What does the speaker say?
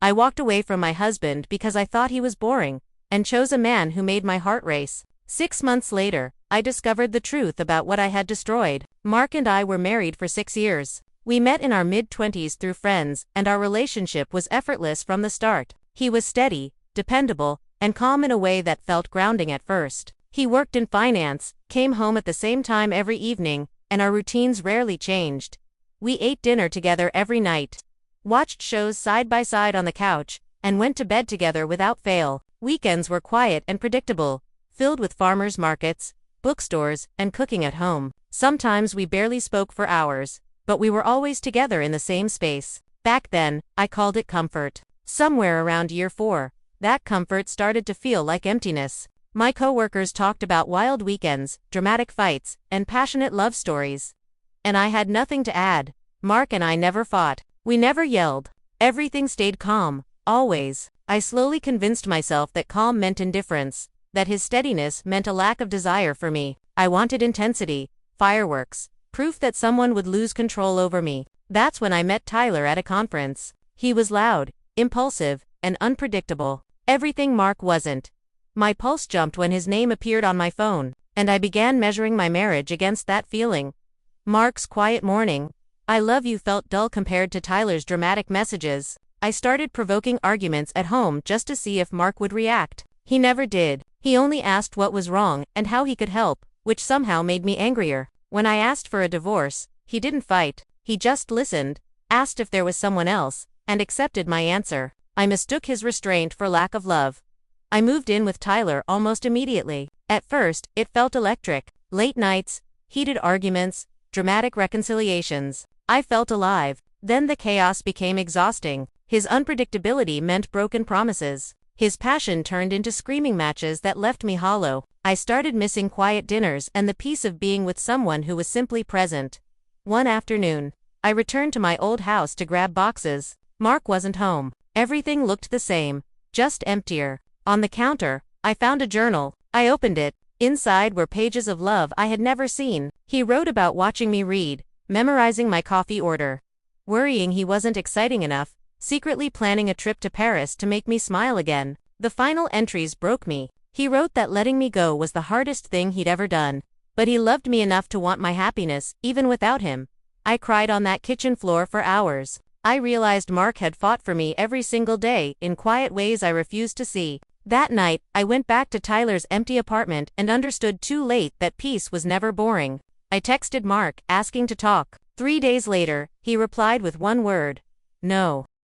I walked away from my husband because I thought he was boring, and chose a man who made my heart race. 6 months later, I discovered the truth about what I had destroyed. Mark and I were married for 6 years. We met in our mid-20s through friends, and our relationship was effortless from the start. He was steady, dependable, and calm in a way that felt grounding at first. He worked in finance, came home at the same time every evening, and our routines rarely changed. We ate dinner together every night, watched shows side by side on the couch, and went to bed together without fail. Weekends were quiet and predictable, filled with farmers markets, bookstores, and cooking at home. Sometimes we barely spoke for hours, but we were always together in the same space. Back then, I called it comfort. Somewhere around year 4, that comfort started to feel like emptiness. My coworkers talked about wild weekends, dramatic fights, and passionate love stories. And I had nothing to add. Mark and I never fought. We never yelled. Everything stayed calm, always. I slowly convinced myself that calm meant indifference, that his steadiness meant a lack of desire for me. I wanted intensity, fireworks, proof that someone would lose control over me. That's when I met Tyler at a conference. He was loud, impulsive, and unpredictable. Everything Mark wasn't. My pulse jumped when his name appeared on my phone, and I began measuring my marriage against that feeling. Mark's quiet morning, "I love you," felt dull compared to Tyler's dramatic messages. I started provoking arguments at home just to see if Mark would react. He never did. He only asked what was wrong and how he could help, which somehow made me angrier. When I asked for a divorce, he didn't fight. He just listened, asked if there was someone else, and accepted my answer. I mistook his restraint for lack of love. I moved in with Tyler almost immediately. At first, it felt electric. Late nights, heated arguments, dramatic reconciliations. I felt alive. Then the chaos became exhausting. His unpredictability meant broken promises. His passion turned into screaming matches that left me hollow. I started missing quiet dinners and the peace of being with someone who was simply present. One afternoon, I returned to my old house to grab boxes. Mark wasn't home. Everything looked the same, just emptier. On the counter, I found a journal. I opened it. Inside were pages of love I had never seen. He wrote about watching me read, memorizing my coffee order, worrying he wasn't exciting enough, secretly planning a trip to Paris to make me smile again. The final entries broke me. He wrote that letting me go was the hardest thing he'd ever done, but he loved me enough to want my happiness, even without him. I cried on that kitchen floor for hours. I realized Mark had fought for me every single day, in quiet ways I refused to see. That night, I went back to Tyler's empty apartment and understood too late that peace was never boring. I texted Mark, asking to talk. 3 days later, he replied with one word: no.